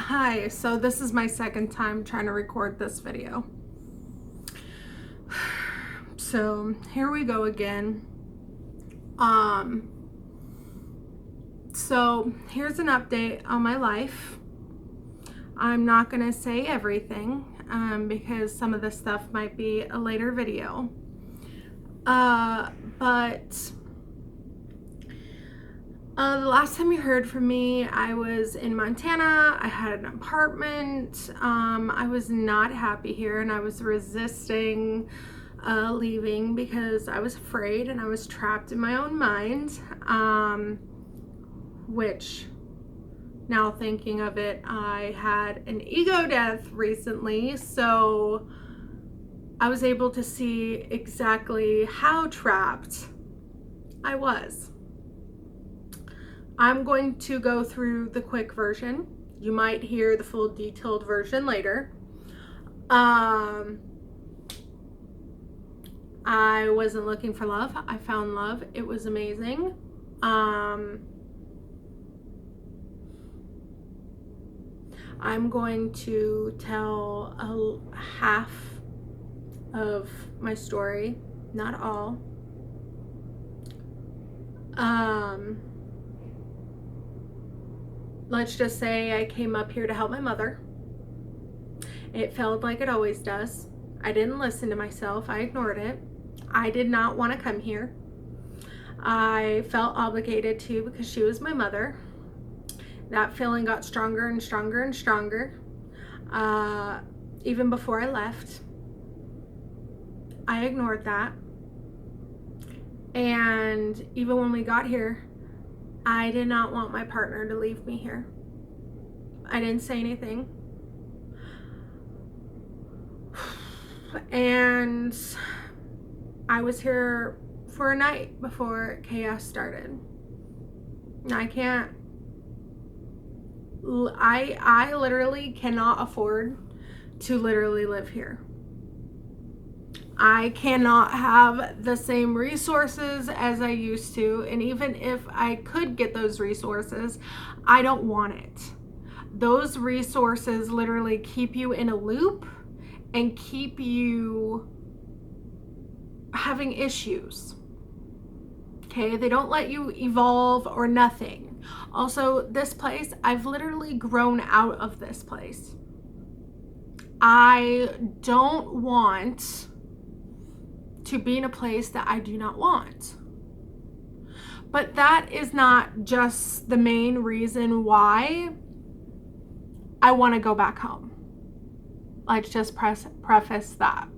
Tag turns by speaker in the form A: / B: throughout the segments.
A: Hi, so this is my second time trying to record this video. So here we go again. So here's an update on my life. I'm not gonna say everything because some of this stuff might be a later video. But the last time you heard from me, I was in Montana. I had an apartment. I was not happy here and I was resisting leaving because I was afraid and I was trapped in my own mind. Which, now thinking of it, I had an ego death recently, so I was able to see exactly how trapped I was. I'm going to go through the quick version. You might hear the full detailed version later. I wasn't looking for love. I found love. It was amazing. I'm going to tell a half of my story, not all. Let's just say I came up here to help my mother. It felt like it always does. I didn't listen to myself. I ignored it. I did not want to come here. I felt obligated to because she was my mother. That feeling got stronger and stronger and stronger. Even before I left, I ignored that. And even when we got here, I did not want my partner to leave me here. I didn't say anything. And I was here for a night before chaos started. I literally cannot afford to literally live here. I cannot have the same resources as I used to, and even if I could get those resources, I don't want it. Those resources literally keep you in a loop and keep you having issues. Okay, they don't let you evolve or nothing. Also, this place, I've literally grown out of this place. I don't want to be in a place that I do not want. But that is not just the main reason why I want to go back home. Let's just preface that.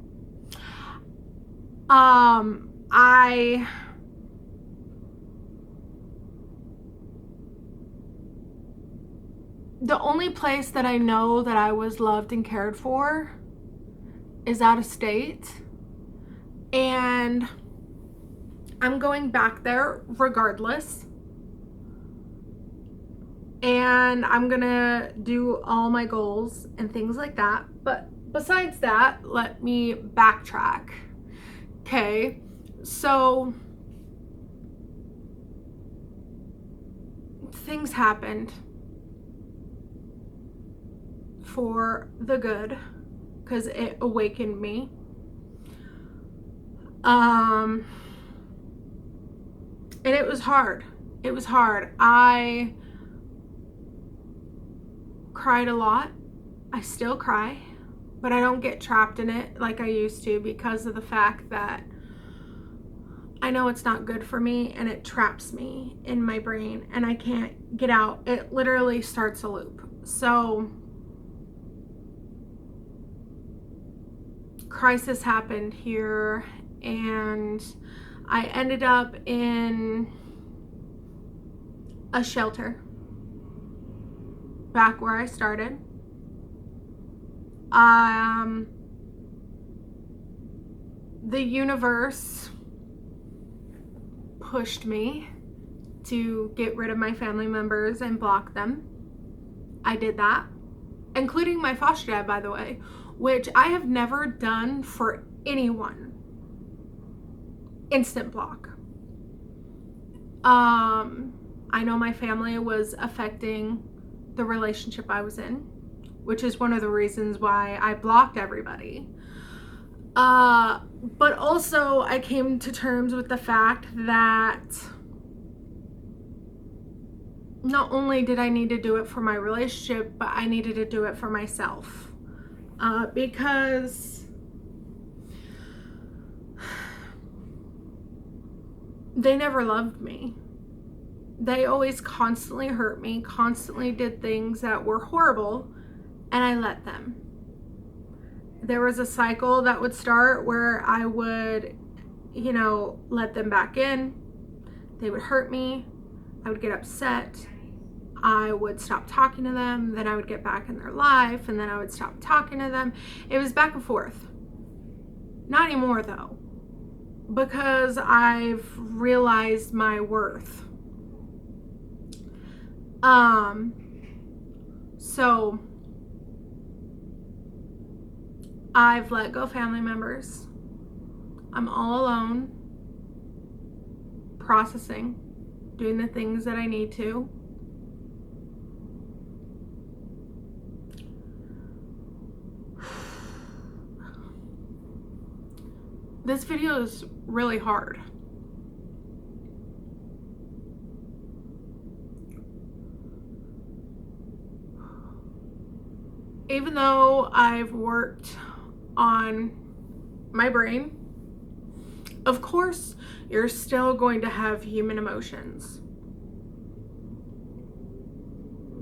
A: The only place that I know that I was loved and cared for is out of state. And I'm going back there regardless. And I'm gonna do all my goals and things like that. But besides that, let me backtrack. Okay, so things happened for the good because it awakened me. And it was hard. It was hard. I cried a lot. I still cry, but I don't get trapped in it like I used to because of the fact that I know it's not good for me and it traps me in my brain and I can't get out. It literally starts a loop. So crisis happened here and I ended up in a shelter back where I started. The universe pushed me to get rid of my family members and block them. I did that, including my foster dad, by the way, which I have never done for anyone. Instant block. I know my family was affecting the relationship I was in. which is one of the reasons why I blocked everybody. But also I came to terms with the fact that not only did I need to do it for my relationship, but I needed to do it for myself. Because they never loved me. They always constantly hurt me, constantly did things that were horrible, and I let them. There was a cycle that would start where I would, let them back in. They would hurt me. I would get upset. I would stop talking to them. Then I would get back in their life, and then I would stop talking to them. It was back and forth. Not anymore, though, because I've realized my worth. So I've let go family members. I'm all alone, processing, doing the things that I need to. This video is really hard. Even though I've worked on my brain, of course, you're still going to have human emotions.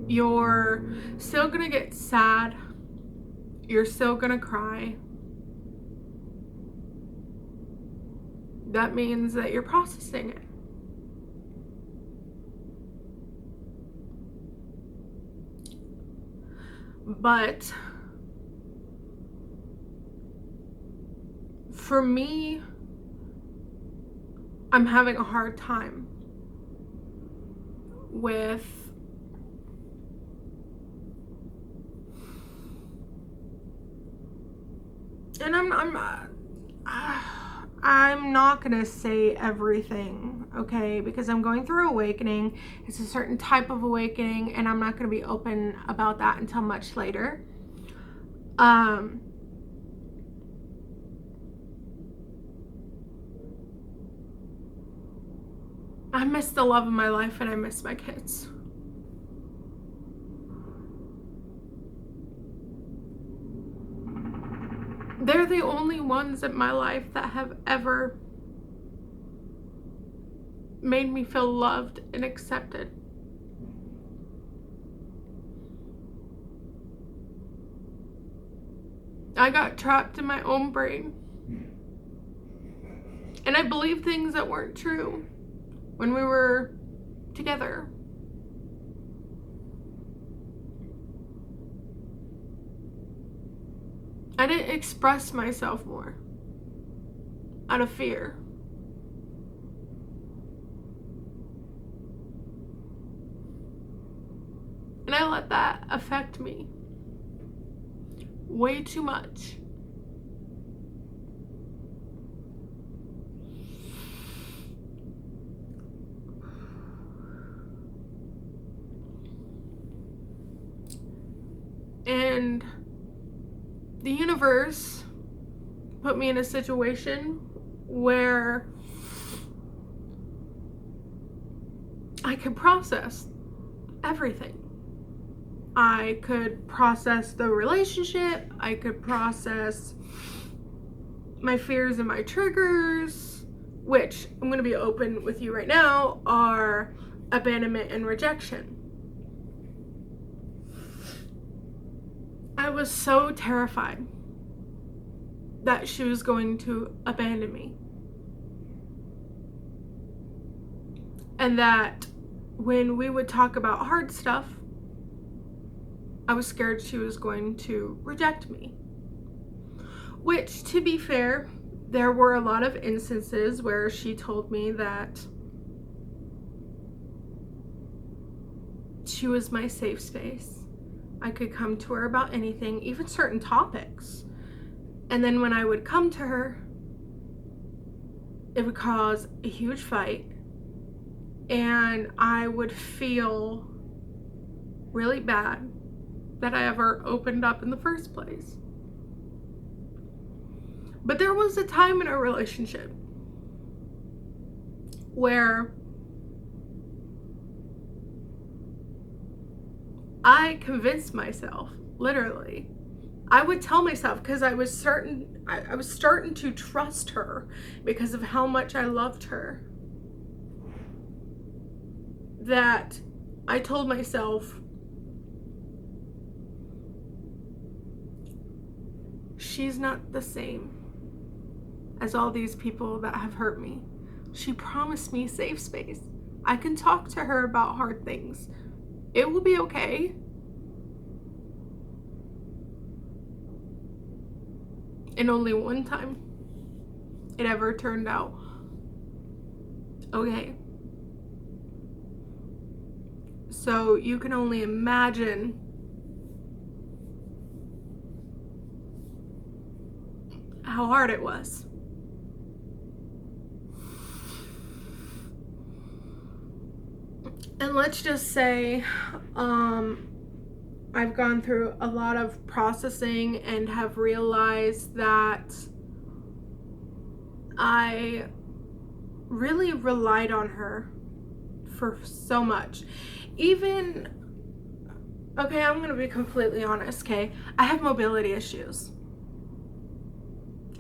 A: You're still going to get sad. You're still going to cry. That means that you're processing it. But for me, I'm having a hard time with and I'm not gonna say everything, okay, because I'm going through awakening. It's a certain type of awakening, and I'm not gonna be open about that until much later. I miss the love of my life, and I miss my kids. They're the only ones in my life that have ever made me feel loved and accepted. I got trapped in my own brain. And I believed things that weren't true when we were together. I didn't express myself more out of fear. And I let that affect me way too much. And the universe put me in a situation where I could process everything. I could process the relationship. I could process my fears and my triggers, which I'm going to be open with you right now, are abandonment and rejection. I was so terrified that she was going to abandon me. And that when we would talk about hard stuff, I was scared she was going to reject me. Which, to be fair, there were a lot of instances where she told me that she was my safe space. I could come to her about anything, even certain topics. And then when I would come to her, it would cause a huge fight. And I would feel really bad that I ever opened up in the first place. But there was a time in our relationship where I convinced myself, literally, I would tell myself, because I was starting to trust her because of how much I loved her, that I told myself, she's not the same as all these people that have hurt me. She promised me safe space. I can talk to her about hard things. It will be okay. And only one time it ever turned out okay. So you can only imagine how hard it was. And let's just say, I've gone through a lot of processing and have realized that I really relied on her for so much. Even, okay, I'm going to be completely honest, okay? I have mobility issues.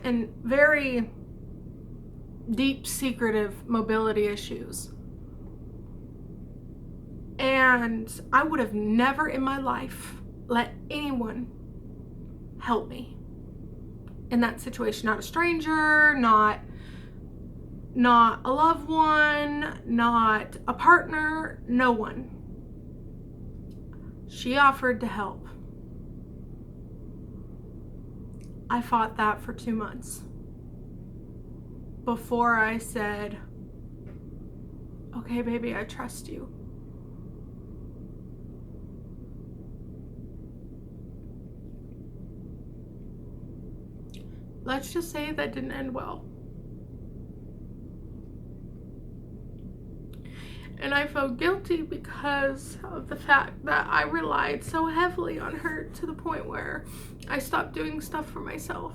A: And very deep, secretive mobility issues. And I would have never in my life let anyone help me in that situation. Not a stranger, not a loved one, not a partner, no one. She offered to help. I fought that for 2 months before I said, okay, baby, I trust you. Let's just say that didn't end well. And I felt guilty because of the fact that I relied so heavily on her to the point where I stopped doing stuff for myself.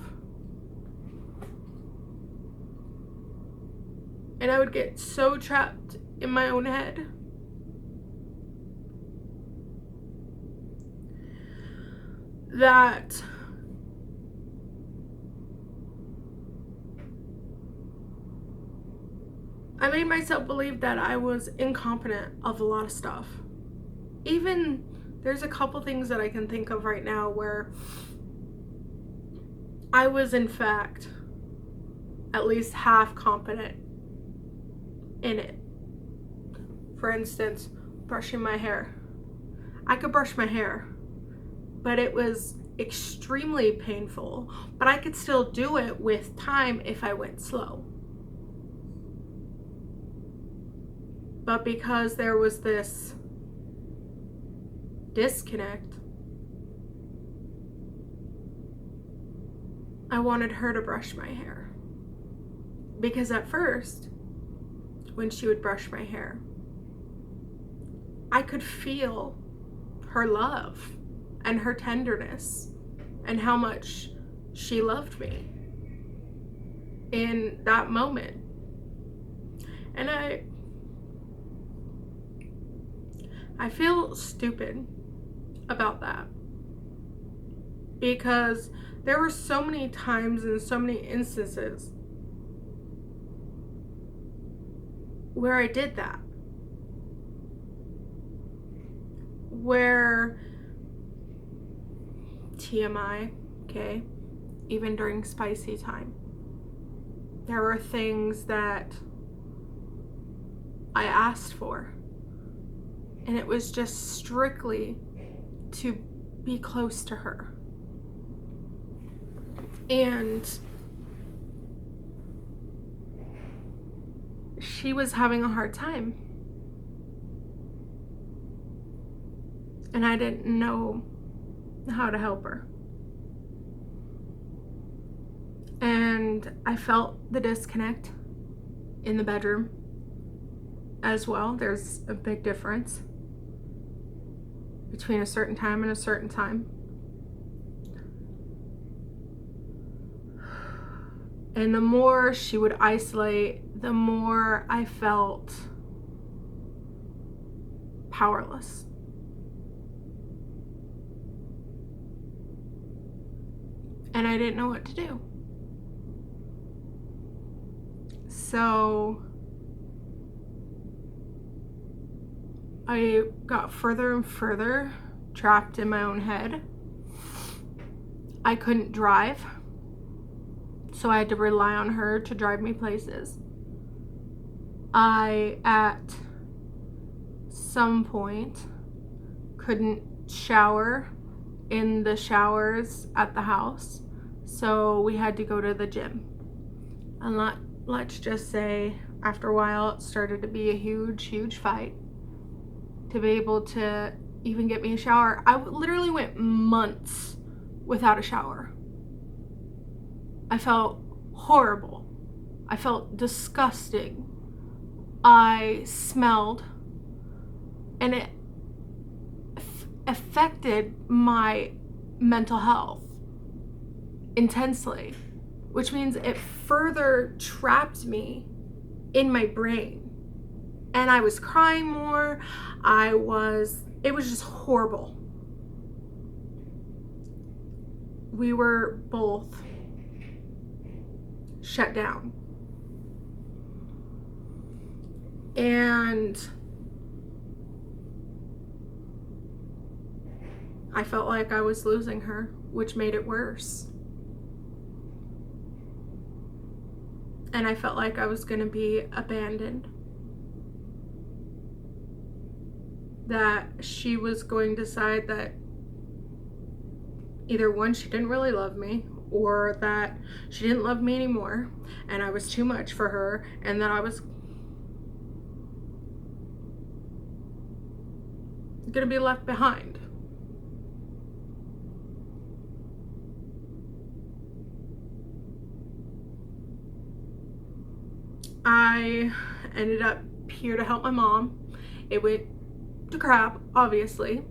A: And I would get so trapped in my own head. That I made myself believe that I was incompetent of a lot of stuff. Even there's a couple things that I can think of right now where I was in fact at least half competent in it. For instance, brushing my hair. I could brush my hair, but it was extremely painful. But I could still do it with time if I went slow. But because there was this disconnect, I wanted her to brush my hair. Because at first, when she would brush my hair, I could feel her love and her tenderness and how much she loved me in that moment. And I feel stupid about that because there were so many times and so many instances where I did that. Where TMI, okay, even during spicy time, there were things that I asked for. And it was just strictly to be close to her. And she was having a hard time. And I didn't know how to help her. And I felt the disconnect in the bedroom as well. There's a big difference. between a certain time and a certain time. And the more she would isolate, the more I felt powerless. And I didn't know what to do. So I got further and further trapped in my own head. I couldn't drive, so I had to rely on her to drive me places. I, at some point, couldn't shower in the showers at the house, so we had to go to the gym. And let's just say, after a while, it started to be a huge fight to be able to even get me a shower. I literally went months without a shower. I felt horrible. I felt disgusting. I smelled, and it affected my mental health intensely, which means it further trapped me in my brain. And I was crying more. It was just horrible. We were both shut down. And I felt like I was losing her, which made it worse. And I felt like I was going to be abandoned. That she was going to decide that either one, she didn't really love me, or that she didn't love me anymore and I was too much for her, and that I was gonna be left behind. I ended up here to help my mom. It went to crap, obviously.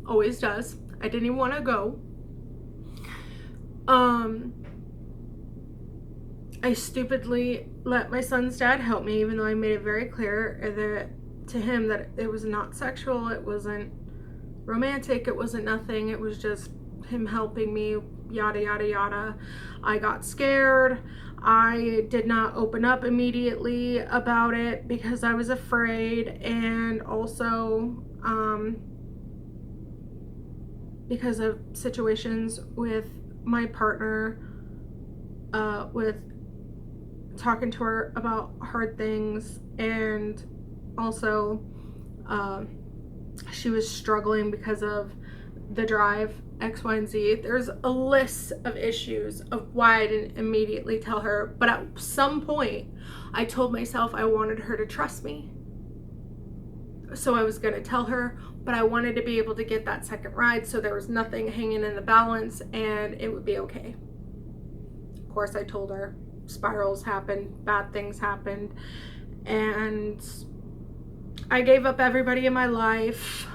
A: Always does. I didn't even want to go. I stupidly let my son's dad help me, even though I made it very clear to him that it was not sexual, it wasn't romantic, it wasn't nothing, it was just him helping me, yada yada yada. I got scared. I did not open up immediately about it because I was afraid, and also because of situations with my partner, with talking to her about hard things, and also she was struggling because of the drive, X, Y, and Z. There's a list of issues of why I didn't immediately tell her, but at some point I told myself I wanted her to trust me. So I was going to tell her, but I wanted to be able to get that second ride so there was nothing hanging in the balance and it would be okay. Of course, I told her spirals happened, bad things happened, and I gave up everybody in my life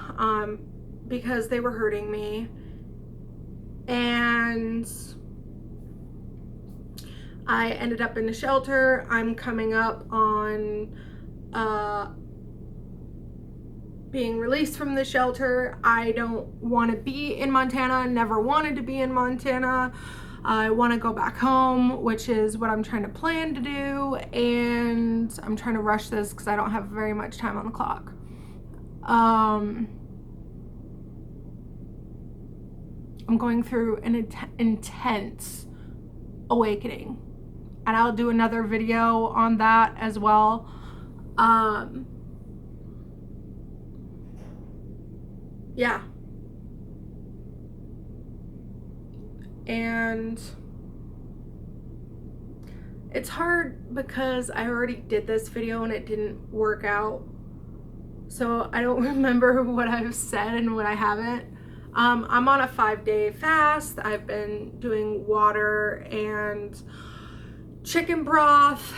A: because they were hurting me. And I ended up in the shelter. I'm coming up on being released from the shelter. I don't want to be in Montana, never wanted to be in Montana. I want to go back home, which is what I'm trying to plan to do, and I'm trying to rush this because I don't have very much time on the clock. I'm going through an intense awakening, and I'll do another video on that as well. Yeah. And it's hard because I already did this video and it didn't work out. So I don't remember what I've said and what I haven't. I'm on a 5-day fast. I've been doing water and chicken broth.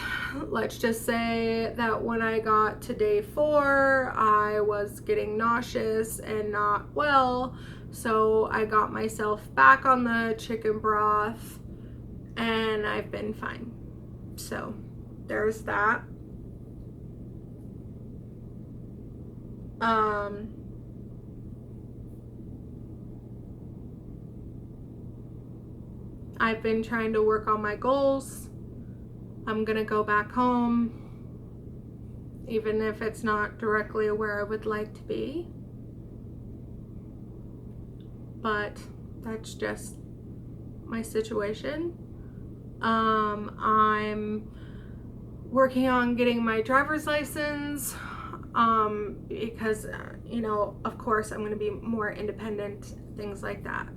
A: Let's just say that when I got to day 4, I was getting nauseous and not well. So I got myself back on the chicken broth and I've been fine. So there's that. I've been trying to work on my goals. I'm gonna go back home, even if it's not directly where I would like to be. But that's just my situation. I'm working on getting my driver's license because, you know, of course I'm going to be more independent, things like that.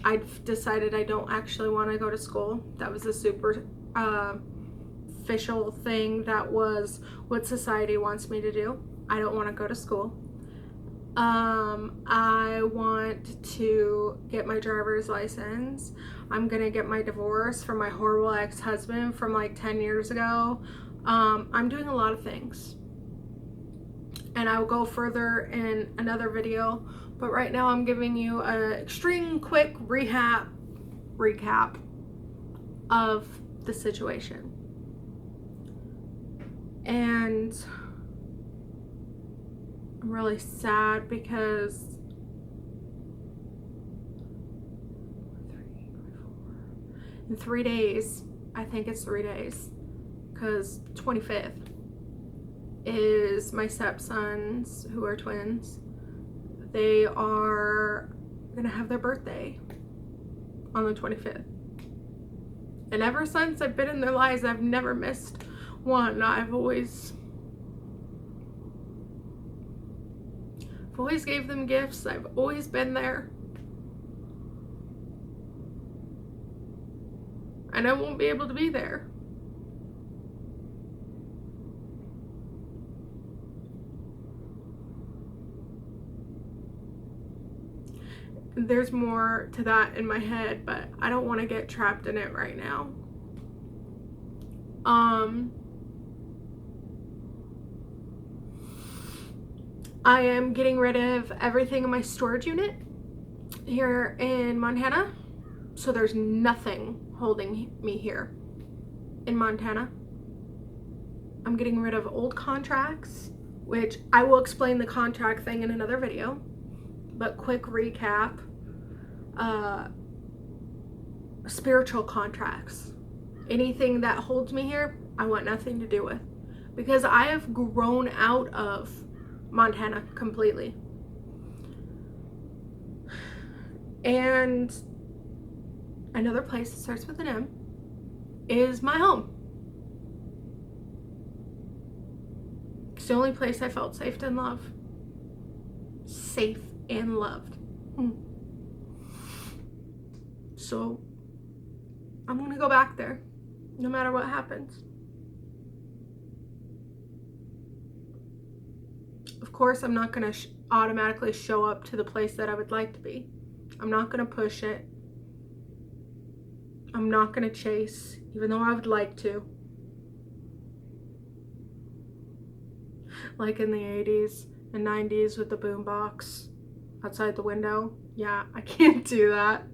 A: I've decided I don't actually want to go to school. That was a super official thing. That was what society wants me to do. I don't want to go to school. I want to get my driver's license. I'm gonna get my divorce from my horrible ex-husband from like 10 years ago. I'm doing a lot of things, and I will go further in another video, but right now I'm giving you an extreme quick recap of the situation. And I'm really sad because in 3 days, I think it's 3 days, because 25th is my stepsons, who are twins. They are gonna have their birthday on the 25th. And ever since I've been in their lives, I've never missed one. I've always gave them gifts. I've always been there. And I won't be able to be there. There's more to that in my head, but I don't want to get trapped in it right now. I am getting rid of everything in my storage unit here in Montana. So there's nothing holding me here in Montana. I'm getting rid of old contracts, which I will explain the contract thing in another video. But quick recap, spiritual contracts. Anything that holds me here, I want nothing to do with. Because I have grown out of Montana completely. And another place that starts with an M is my home. It's the only place I felt safe and loved. Safe and loved. So I'm gonna go back there no matter what happens. Of course, I'm not gonna automatically show up to the place that I would like to be. I'm not gonna push it. I'm not gonna chase, even though I would like to. Like in the 80s and 90s with the boombox outside the window. Yeah, I can't do that.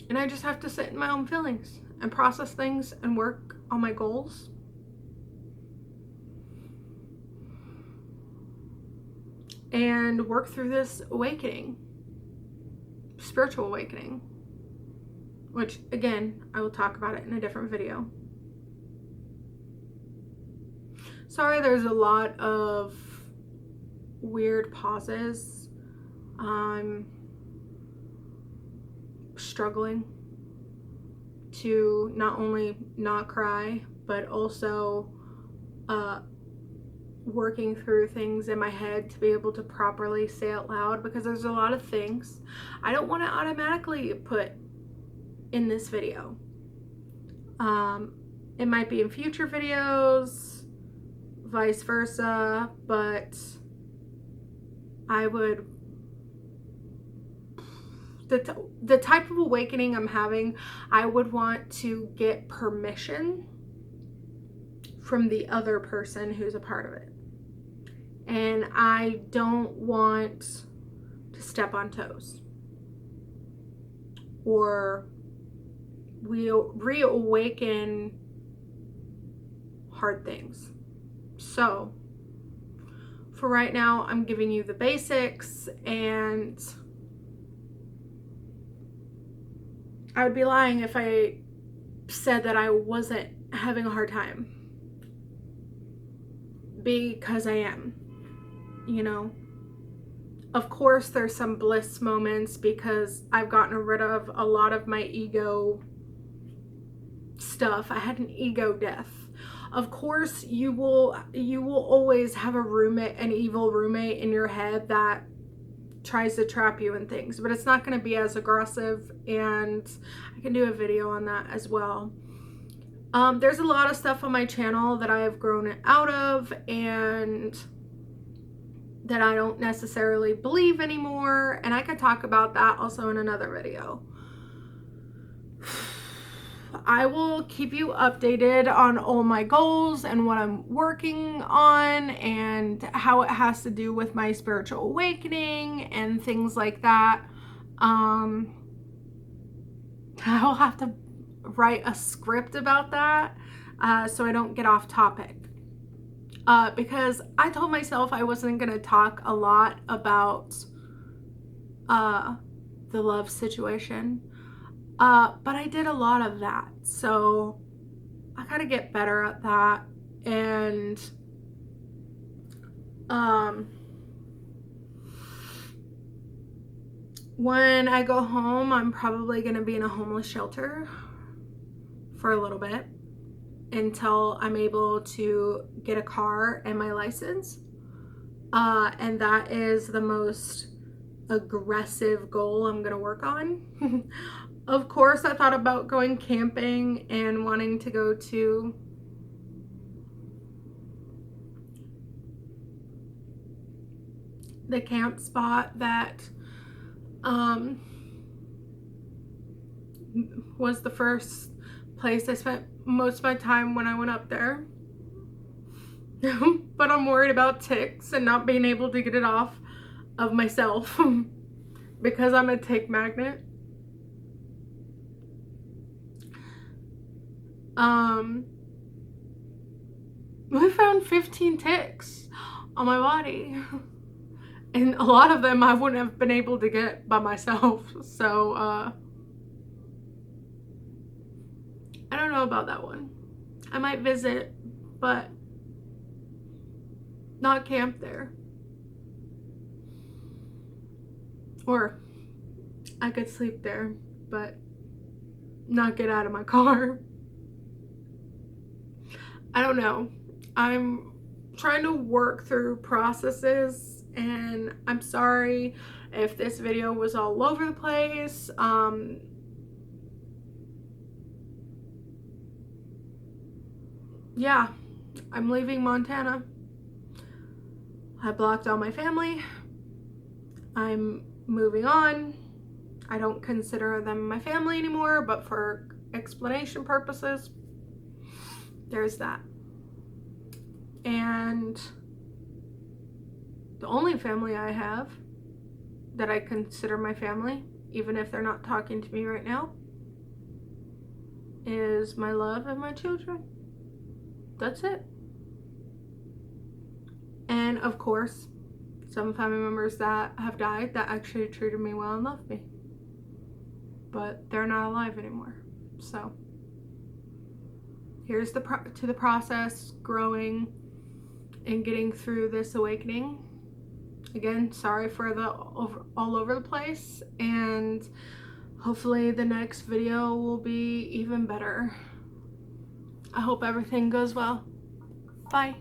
A: And I just have to sit in my own feelings and process things and work on my goals. And work through this awakening, spiritual awakening, which again, I will talk about it in a different video. Sorry, there's a lot of weird pauses. I'm struggling to not only not cry, but also working through things in my head to be able to properly say out loud, because there's a lot of things I don't want to automatically put in this video. It might be in future videos, vice versa, but I would, the type of awakening I'm having, I would want to get permission from the other person who's a part of it. And I don't want to step on toes or reawaken hard things. So for right now, I'm giving you the basics, and I would be lying if I said that I wasn't having a hard time, because I am, you know. Of course, there's some bliss moments because I've gotten rid of a lot of my ego stuff. I had an ego death. Of course, you will always have a roommate, an evil roommate in your head that tries to trap you in things, but it's not going to be as aggressive, and I can do a video on that as well. There's a lot of stuff on my channel that I have grown out of and that I don't necessarily believe anymore, and I could talk about that also in another video. I will keep you updated on all my goals and what I'm working on and how it has to do with my spiritual awakening and things like that. I'll have to write a script about that so I don't get off topic. Because I told myself I wasn't going to talk a lot about the love situation. But I did a lot of that, so I gotta get better at that. And when I go home, I'm probably gonna be in a homeless shelter for a little bit until I'm able to get a car and my license. And that is the most aggressive goal I'm gonna work on. Of course, I thought about going camping and wanting to go to the camp spot that was the first place I spent most of my time when I went up there. But I'm worried about ticks and not being able to get it off of myself because I'm a tick magnet. We found 15 ticks on my body, and a lot of them I wouldn't have been able to get by myself. So I don't know about that one. I might visit, but not camp there. Or I could sleep there, but not get out of my car. I don't know. I'm trying to work through processes, and I'm sorry if this video was all over the place. Yeah, I'm leaving Montana. I blocked all my family. I'm moving on. I don't consider them my family anymore, but for explanation purposes, there's that. And the only family I have that I consider my family, even if they're not talking to me right now, is my love and my children. That's it. And of course, some family members that have died that actually treated me well and loved me. But they're not alive anymore. So here's the process, growing and getting through this awakening. Again, sorry for the all over the place, and hopefully the next video will be even better. I hope everything goes well. Bye.